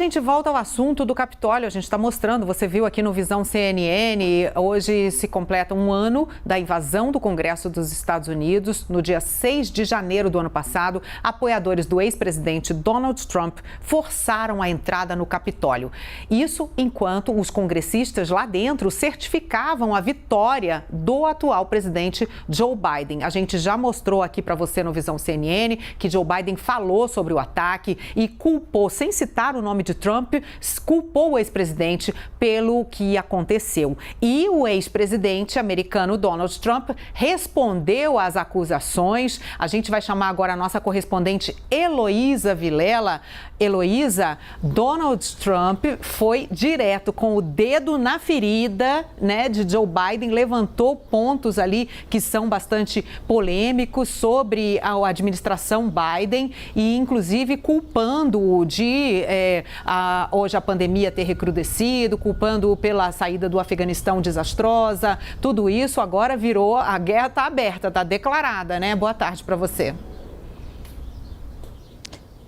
A gente volta ao assunto do Capitólio, a gente está mostrando, você viu aqui no Visão CNN, hoje se completa um ano da invasão do Congresso dos Estados Unidos. No dia 6 de janeiro do ano passado, apoiadores do ex-presidente Donald Trump forçaram a entrada no Capitólio. Isso enquanto os congressistas lá dentro certificavam a vitória do atual presidente Joe Biden. A gente já mostrou aqui para você no Visão CNN que Joe Biden falou sobre o ataque e culpou, sem citar o nome de Trump, culpou o ex-presidente pelo que aconteceu. E o ex-presidente americano Donald Trump respondeu às acusações. A gente vai chamar agora a nossa correspondente Heloísa Vilela. Heloísa, Donald Trump foi direto com o dedo na ferida, né, de Joe Biden, levantou pontos ali que são bastante polêmicos sobre a administração Biden e, inclusive, culpando-o de hoje a pandemia ter recrudescido, culpando pela saída do Afeganistão desastrosa. Tudo isso agora virou, a guerra está aberta, está declarada, né? Boa tarde para você.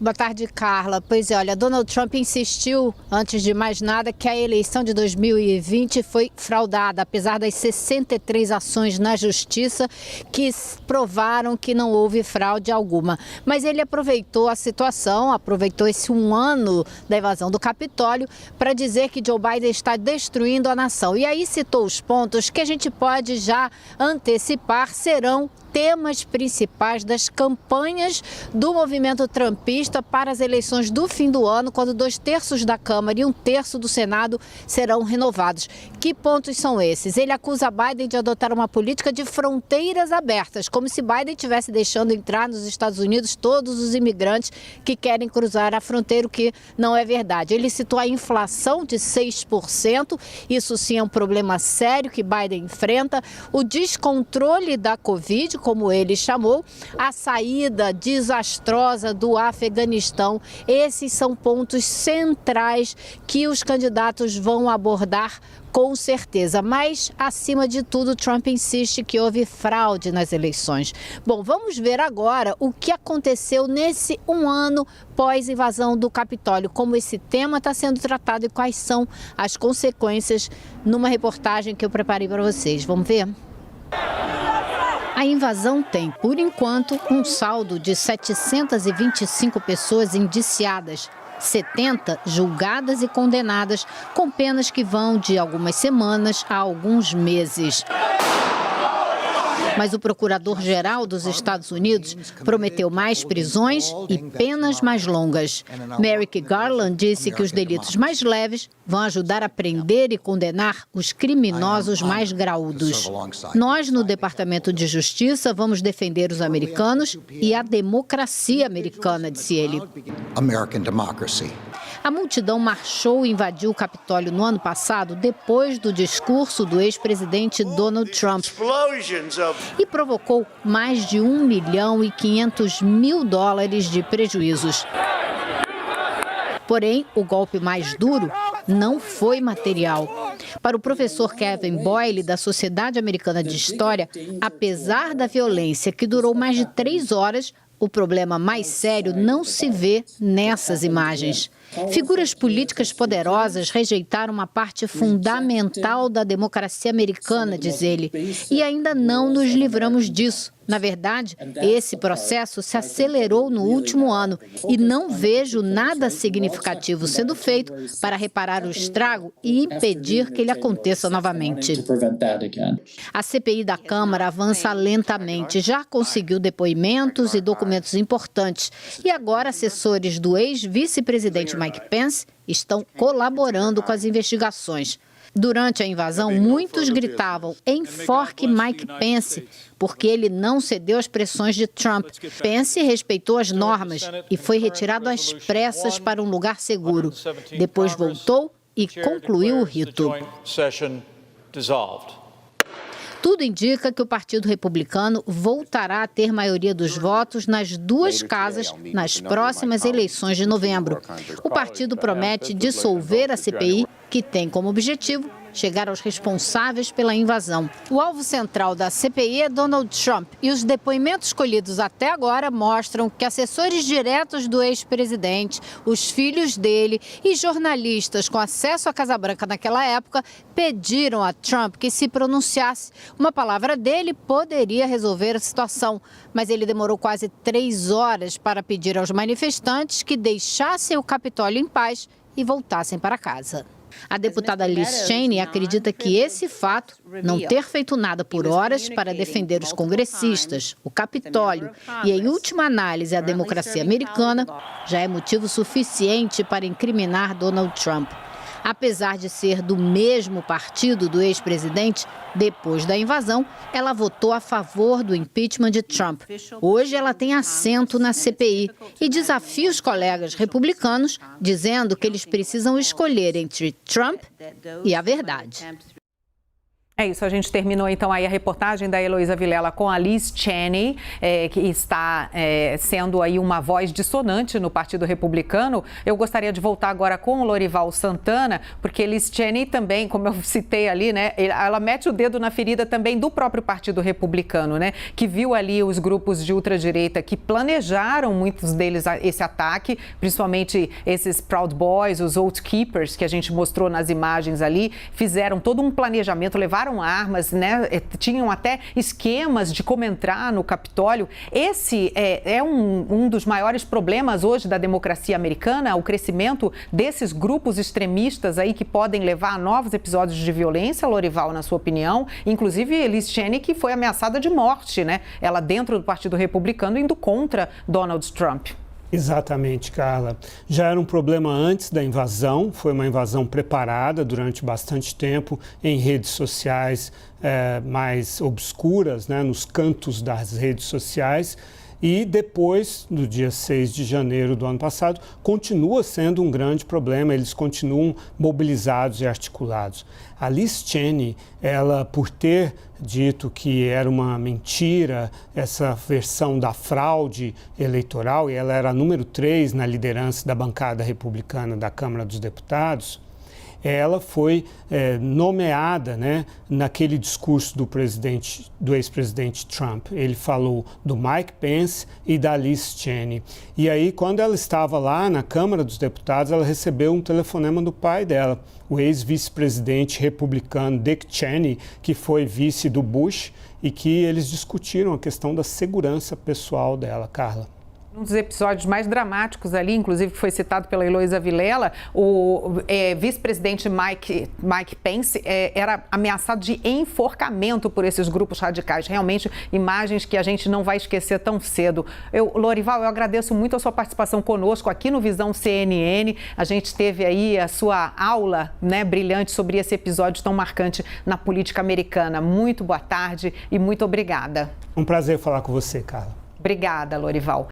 Boa tarde, Carla. Pois é, olha, Donald Trump insistiu, antes de mais nada, que a eleição de 2020 foi fraudada, apesar das 63 ações na justiça que provaram que não houve fraude alguma. Mas ele aproveitou a situação, aproveitou esse um ano da invasão do Capitólio para dizer que Joe Biden está destruindo a nação. E aí citou os pontos que a gente pode já antecipar serão temas principais das campanhas do movimento trumpista para as eleições do fim do ano, quando 2/3 da Câmara e 1/3 do Senado serão renovados. Que pontos são esses? Ele acusa Biden de adotar uma política de fronteiras abertas, como se Biden estivesse deixando entrar nos Estados Unidos todos os imigrantes que querem cruzar a fronteira, o que não é verdade. Ele citou a inflação de 6%, isso sim é um problema sério que Biden enfrenta, o descontrole da Covid, como ele chamou, a saída desastrosa do Afeganistão. Esses são pontos centrais que os candidatos vão abordar com certeza. Mas, acima de tudo, Trump insiste que houve fraude nas eleições. Bom, vamos ver agora o que aconteceu nesse um ano pós-invasão do Capitólio, como esse tema está sendo tratado e quais são as consequências numa reportagem que eu preparei para vocês. Vamos ver? A invasão tem, por enquanto, um saldo de 725 pessoas indiciadas, 70 julgadas e condenadas, com penas que vão de algumas semanas a alguns meses. Mas o procurador-geral dos Estados Unidos prometeu mais prisões e penas mais longas. Merrick Garland disse que os delitos mais leves vão ajudar a prender e condenar os criminosos mais graúdos. Nós, no Departamento de Justiça, vamos defender os americanos e a democracia americana, disse ele. A multidão marchou e invadiu o Capitólio no ano passado, depois do discurso do ex-presidente Donald Trump, e provocou mais de $1,5 milhão de prejuízos. Porém, o golpe mais duro não foi material. Para o professor Kevin Boyle, da Sociedade Americana de História, apesar da violência que durou mais de 3 horas, o problema mais sério não se vê nessas imagens. Figuras políticas poderosas rejeitaram uma parte fundamental da democracia americana, diz ele, e ainda não nos livramos disso. Na verdade, esse processo se acelerou no último ano e não vejo nada significativo sendo feito para reparar o estrago e impedir que ele aconteça novamente. A CPI da Câmara avança lentamente, já conseguiu depoimentos e documentos importantes e agora assessores do ex-vice-presidente Mike Pence estão colaborando com as investigações. Durante a invasão, muitos gritavam "enforque Mike Pence", porque ele não cedeu às pressões de Trump. Pence respeitou as normas e foi retirado às pressas para um lugar seguro. Depois voltou e concluiu o rito. Tudo indica que o Partido Republicano voltará a ter maioria dos votos nas duas casas nas próximas eleições de novembro. O partido promete dissolver a CPI, que tem como objetivo chegar aos responsáveis pela invasão. O alvo central da CPI é Donald Trump e os depoimentos colhidos até agora mostram que assessores diretos do ex-presidente, os filhos dele e jornalistas com acesso à Casa Branca naquela época pediram a Trump que se pronunciasse. Uma palavra dele poderia resolver a situação, mas ele demorou quase 3 horas para pedir aos manifestantes que deixassem o Capitólio em paz e voltassem para casa. A deputada Liz Cheney acredita que esse fato, não ter feito nada por horas para defender os congressistas, o Capitólio e, em última análise, a democracia americana, já é motivo suficiente para incriminar Donald Trump. Apesar de ser do mesmo partido do ex-presidente, depois da invasão, ela votou a favor do impeachment de Trump. Hoje ela tem assento na CPI e desafia os colegas republicanos, dizendo que eles precisam escolher entre Trump e a verdade. É isso, a gente terminou então aí a reportagem da Heloísa Vilela com a Liz Cheney, que está sendo aí uma voz dissonante no Partido Republicano. Eu gostaria de voltar agora com o Lorival Santana, porque Liz Cheney também, como eu citei ali, né, ela mete o dedo na ferida também do próprio Partido Republicano, né, que viu ali os grupos de ultradireita que planejaram, muitos deles, esse ataque, principalmente esses Proud Boys, os Oath Keepers, que a gente mostrou nas imagens ali, fizeram todo um planejamento, levaram armas, né? Tinham até esquemas de como entrar no Capitólio. Esse é um dos maiores problemas hoje da democracia americana, o crescimento desses grupos extremistas aí que podem levar a novos episódios de violência, Lorival, na sua opinião. Inclusive, Liz Cheney, que foi ameaçada de morte, né? Ela dentro do Partido Republicano indo contra Donald Trump. Exatamente, Carla. Já era um problema antes da invasão, foi uma invasão preparada durante bastante tempo em redes sociais mais obscuras, né, nos cantos das redes sociais. E depois, no dia 6 de janeiro do ano passado, continua sendo um grande problema, eles continuam mobilizados e articulados. A Liz Cheney, ela, por ter dito que era uma mentira essa versão da fraude eleitoral, e ela era a número 3 na liderança da bancada republicana da Câmara dos Deputados, ela foi nomeada, né, naquele discurso do ex-presidente Trump. Ele falou do Mike Pence e da Liz Cheney. E aí, quando ela estava lá na Câmara dos Deputados, ela recebeu um telefonema do pai dela, o ex-vice-presidente republicano Dick Cheney, que foi vice do Bush, e que eles discutiram a questão da segurança pessoal dela, Carla. Um dos episódios mais dramáticos ali, inclusive que foi citado pela Heloísa Vilela, o vice-presidente Mike Pence era ameaçado de enforcamento por esses grupos radicais. Realmente, imagens que a gente não vai esquecer tão cedo. Lorival, eu agradeço muito a sua participação conosco aqui no Visão CNN. A gente teve aí a sua aula, né, brilhante sobre esse episódio tão marcante na política americana. Muito boa tarde e muito obrigada. Um prazer falar com você, Carla. Obrigada, Lorival.